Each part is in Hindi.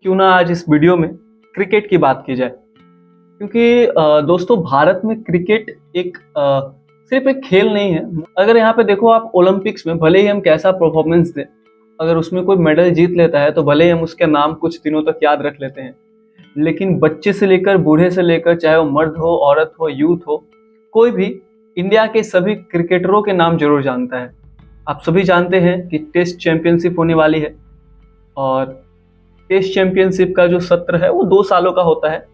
क्यों ना आज इस वीडियो में क्रिकेट की बात की जाए, क्योंकि दोस्तों भारत में क्रिकेट सिर्फ एक खेल नहीं है। अगर यहाँ पे देखो आप ओलंपिक्स में भले ही हम कैसा परफॉर्मेंस दें, अगर उसमें कोई मेडल जीत लेता है तो भले ही हम उसके नाम कुछ दिनों तक याद रख लेते हैं, लेकिन बच्चे से लेकर बूढ़े से लेकर चाहे वो मर्द हो, औरत हो, यूथ हो, कोई भी इंडिया के सभी क्रिकेटरों के नाम जरूर जानता है। आप सभी जानते हैं कि टेस्ट चैंपियनशिप होने वाली है और टेस्ट चैंपियनशिप का जो सत्र है वो 2 सालों का होता है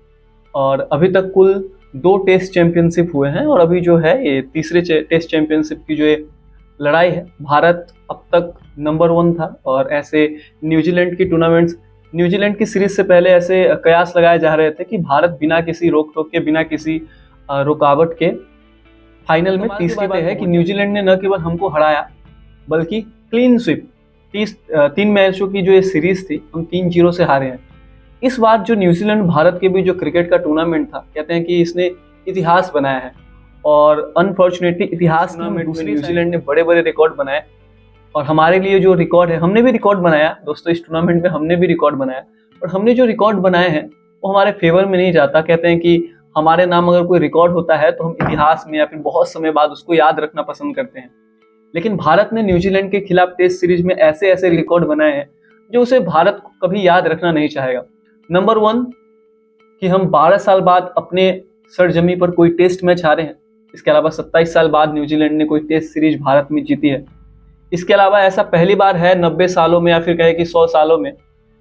और अभी तक कुल 2 टेस्ट चैंपियनशिप हुए हैं और अभी जो है ये तीसरे टेस्ट चैंपियनशिप की जो ये लड़ाई है, भारत अब तक नंबर 1 था। और ऐसे न्यूजीलैंड की सीरीज से पहले ऐसे कयास लगाए जा रहे थे कि भारत बिना किसी रोक टोक के, बिना किसी रुकावट के फाइनल में तीसरी बार है कि न्यूजीलैंड ने न केवल हमको हराया बल्कि क्लीन स्वीप 3 मैचों की जो ये सीरीज थी हम 3-0 से हारे हैं। इस बार जो न्यूजीलैंड भारत के बीच जो क्रिकेट का टूर्नामेंट था, कहते हैं कि इसने इतिहास बनाया है और अनफॉर्चुनेटली इतिहास में न्यूजीलैंड ने बड़े बड़े रिकॉर्ड बनाए और हमारे लिए जो रिकॉर्ड है, हमने भी रिकॉर्ड बनाया दोस्तों, इस टूर्नामेंट में हमने भी रिकॉर्ड बनाया और हमने जो रिकॉर्ड बनाए हैं वो हमारे फेवर में नहीं जाता। कहते हैं कि हमारे नाम अगर कोई रिकॉर्ड होता है तो हम इतिहास में या फिर बहुत समय बाद उसको याद रखना पसंद करते हैं, लेकिन भारत ने न्यूजीलैंड के खिलाफ टेस्ट सीरीज में ऐसे ऐसे रिकॉर्ड बनाए हैं जो उसे भारत को कभी याद रखना नहीं चाहेगा। नंबर 1 कि हम 12 साल बाद अपने सरजमी पर कोई टेस्ट मैच हारे हैं। इसके अलावा 27 साल बाद न्यूजीलैंड ने कोई टेस्ट सीरीज भारत में जीती है। इसके अलावा ऐसा पहली बार है 90 सालों में या फिर कहे कि 100 सालों में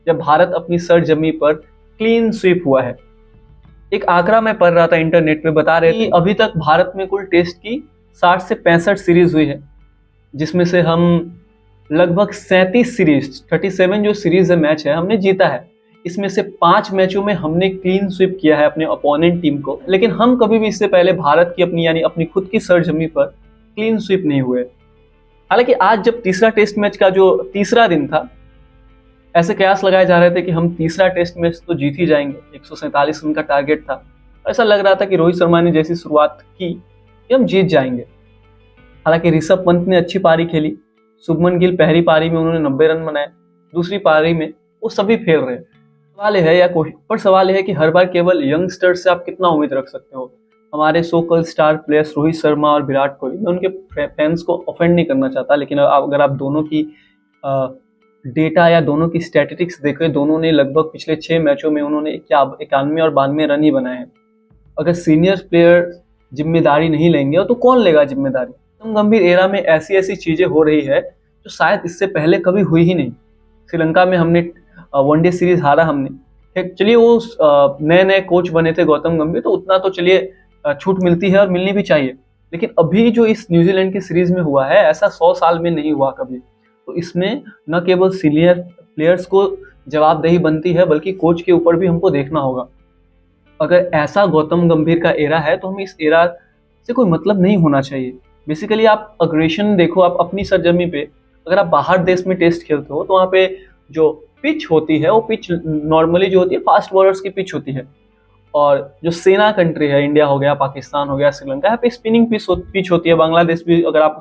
जब भारत अपनी सरजमी पर क्लीन स्वीप हुआ है। एक आंकड़ा मैं पढ़ रहा था इंटरनेट पे, बता रहे कि अभी तक भारत में कुल टेस्ट की 60 से 65 सीरीज हुई है, जिसमें से हम लगभग 37 जो सीरीज है, मैच है, हमने जीता है। इसमें से 5 मैचों में हमने क्लीन स्वीप किया है अपने अपोनेंट टीम को, लेकिन हम कभी भी इससे पहले भारत की अपनी खुद की सरजमी पर क्लीन स्वीप नहीं हुए। हालांकि आज जब तीसरा टेस्ट मैच का जो तीसरा दिन था, ऐसे कयास लगाए जा रहे थे कि हम तीसरा टेस्ट मैच तो जीत ही जाएंगे, 147 रन का टारगेट था। ऐसा लग रहा था कि रोहित शर्मा ने जैसी शुरुआत की कि हम जीत जाएंगे। हालांकि ऋषभ पंत ने अच्छी पारी खेली, शुभमन गिल पहली पारी में उन्होंने 90 रन बनाए, दूसरी पारी में वो सभी फेल रहे। सवाल यह है कि हर बार केवल यंगस्टर से आप कितना उम्मीद रख सकते हो। हमारे so called star players Rohit Sharma और विराट कोहली, मैं उनके फैंस को ऑफेंड नहीं करना चाहता, लेकिन अगर आप दोनों की डेटा या दोनों की स्टैटिस्टिक्स देखें, दोनों ने लगभग पिछले 6 मैचों में उन्होंने 91 और 92 रन ही बनाए हैं। अगर सीनियर प्लेयर जिम्मेदारी नहीं लेंगे तो कौन लेगा जिम्मेदारी। गौतम गंभीर एरा में ऐसी ऐसी चीजें हो रही है जो शायद इससे पहले कभी हुई ही नहीं। श्रीलंका में हमने वनडे सीरीज हारा हमने, चलिए वो नए नए कोच बने थे गौतम गंभीर, तो उतना तो चलिए छूट मिलती है और मिलनी भी चाहिए, लेकिन अभी जो इस न्यूजीलैंड की सीरीज में हुआ है ऐसा 100 साल में नहीं हुआ कभी। तो इसमें न केवल सीनियर प्लेयर्स को जवाबदेही बनती है बल्कि कोच के ऊपर भी हमको देखना होगा। अगर ऐसा गौतम गंभीर का एरा है तो हमें इस एरा से कोई मतलब नहीं होना चाहिए। बेसिकली आप अग्रेशन देखो, आप अपनी सरजमी पे, अगर आप बाहर देश में टेस्ट खेलते हो तो वहाँ पे जो पिच होती है वो पिच नॉर्मली जो होती है फास्ट बॉलर्स की पिच होती है, और जो सेना कंट्री है, इंडिया हो गया, पाकिस्तान हो गया, श्रीलंका, यहाँ पे स्पिनिंग पिच होती है। बांग्लादेश भी, अगर आप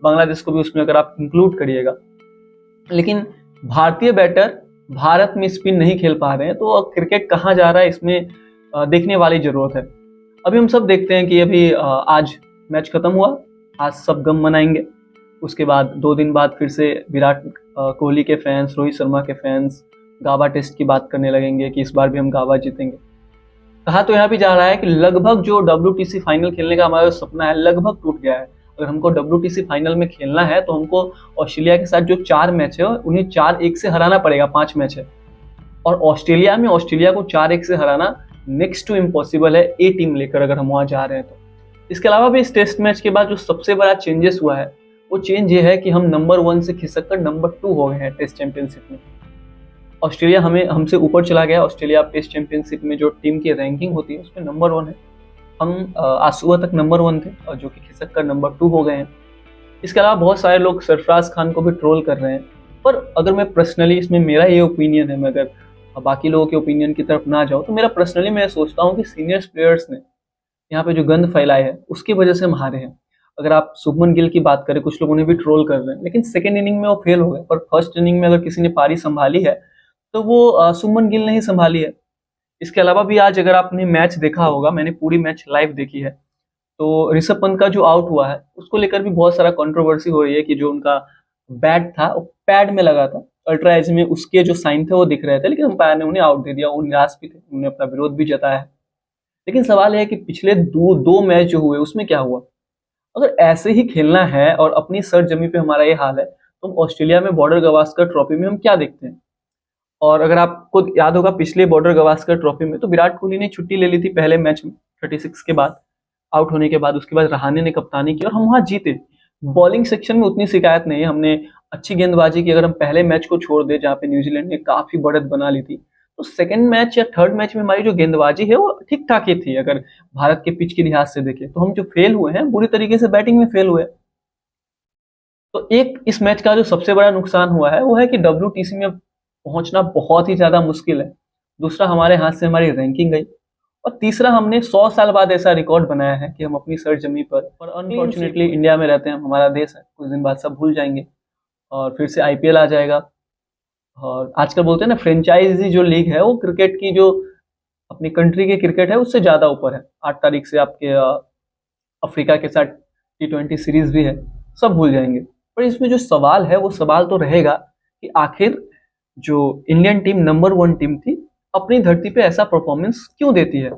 बांग्लादेश को भी उसमें अगर आप इंक्लूड करिएगा, लेकिन भारतीय बैटर भारत में स्पिन नहीं खेल पा रहे हैं, तो क्रिकेट कहाँ जा रहा है इसमें देखने वाली जरूरत है। अभी हम सब देखते हैं कि अभी आज मैच खत्म हुआ, आज सब गम मनाएंगे, उसके बाद 2 दिन बाद फिर से विराट कोहली के फैंस, रोहित शर्मा के फैंस गाबा टेस्ट की बात करने लगेंगे कि इस बार भी हम गाबा जीतेंगे। कहा तो यहाँ भी जा रहा है कि लगभग जो WTC फाइनल खेलने का हमारा सपना है लगभग टूट गया है। अगर हमको WTC फाइनल में खेलना है तो हमको ऑस्ट्रेलिया के साथ जो 4 मैच है उन्हें 4-1 से हराना पड़ेगा। 5 मैच है और ऑस्ट्रेलिया को 4-1 से हराना नेक्स्ट टू इम्पॉसिबल है, ए टीम लेकर अगर हम वहाँ जा रहे हैं तो। इसके अलावा भी इस टेस्ट मैच के बाद जो सबसे बड़ा चेंजेस हुआ है वो चेंज ये है कि हम नंबर 1 से खिसक कर नंबर 2 हो गए हैं टेस्ट चैंपियनशिप में। ऑस्ट्रेलिया हमसे ऊपर चला गया। ऑस्ट्रेलिया टेस्ट चैंपियनशिप में जो टीम की रैंकिंग होती है उसमें नंबर 1 है। हम आज सुबह तक नंबर 1 थे और जो कि खिसक कर नंबर 2 हो गए हैं। इसके अलावा बहुत सारे लोग सरफराज खान को भी ट्रोल कर रहे हैं, पर अगर मैं पर्सनली, इसमें मेरा ये ओपिनियन है, मैं अगर बाकी लोगों के ओपिनियन की तरफ ना जाऊँ तो मेरा पर्सनली मैं सोचता हूँ कि सीनियर प्लेयर्स ने यहाँ पे जो गंद फैलाई है उसकी वजह से हम हारे हैं। अगर आप शुभमन गिल की बात करें, कुछ लोग उन्हें भी ट्रोल कर रहे हैं, लेकिन सेकेंड इनिंग में वो फेल हो गए, पर फर्स्ट इनिंग में अगर किसी ने पारी संभाली है तो वो सुमन गिल ने ही संभाली है। इसके अलावा भी आज अगर आपने मैच देखा होगा, मैंने पूरी मैच लाइव देखी है, तो ऋषभ पंत का जो आउट हुआ है उसको लेकर भी बहुत सारा कंट्रोवर्सी हो रही है कि जो उनका बैट था वो पैड में लगा था, अल्ट्रा एज में उसके जो साइन थे वो दिख रहे थे, लेकिन अंपायर ने उन्हें आउट दे दिया। वो निराश भी थे, उन्होंने अपना विरोध भी जताया है। लेकिन सवाल है कि पिछले दो दो मैच जो हुए उसमें क्या हुआ? अगर ऐसे ही खेलना है और अपनी सरजमी पे हमारा ये हाल है, तो हम ऑस्ट्रेलिया में बॉर्डर गवास्कर ट्रॉफी में हम क्या देखते हैं? और अगर आपको याद होगा पिछले बॉर्डर गवास्कर ट्रॉफी में तो विराट कोहली ने छुट्टी ले ली थी पहले मैच में 36 के बाद, आउट होने के बाद। उसके बाद रहाणे ने कप्तानी की और हम वहां जीते। बॉलिंग सेक्शन में उतनी शिकायत नहीं है, हमने अच्छी गेंदबाजी की। अगर हम पहले मैच को छोड़ दे जहाँ पे न्यूजीलैंड ने काफी बढ़त बना ली थी, तो सेकंड मैच या थर्ड मैच में हमारी जो गेंदबाजी है वो ठीक ठाक ही थी। अगर भारत के पिच के लिहाज से देखें तो हम जो फेल हुए हैं बुरी तरीके से बैटिंग में फेल हुए। तो एक इस मैच का जो सबसे बड़ा नुकसान हुआ है वो है कि WTC में पहुंचना बहुत ही ज्यादा मुश्किल है। दूसरा, हमारे हाथ से हमारी रैंकिंग गई। और तीसरा, हमने 100 साल बाद ऐसा रिकॉर्ड बनाया है कि हम अपनी सरजमी पर, और अनफॉर्चुनेटली इंडिया में रहते हैं, हमारा देश है, कुछ दिन बाद सब भूल जाएंगे और फिर से IPL आ जाएगा। और आजकल बोलते हैं ना, फ्रेंचाइजी जो लीग है वो क्रिकेट की जो अपनी कंट्री के क्रिकेट है उससे ज्यादा ऊपर है। 8 तारीख से आपके अफ्रीका के साथ T20 सीरीज भी है, सब भूल जाएंगे। पर इसमें जो सवाल है वो सवाल तो रहेगा कि आखिर जो इंडियन टीम नंबर 1 टीम थी अपनी धरती पे ऐसा परफॉर्मेंस क्यों देती है?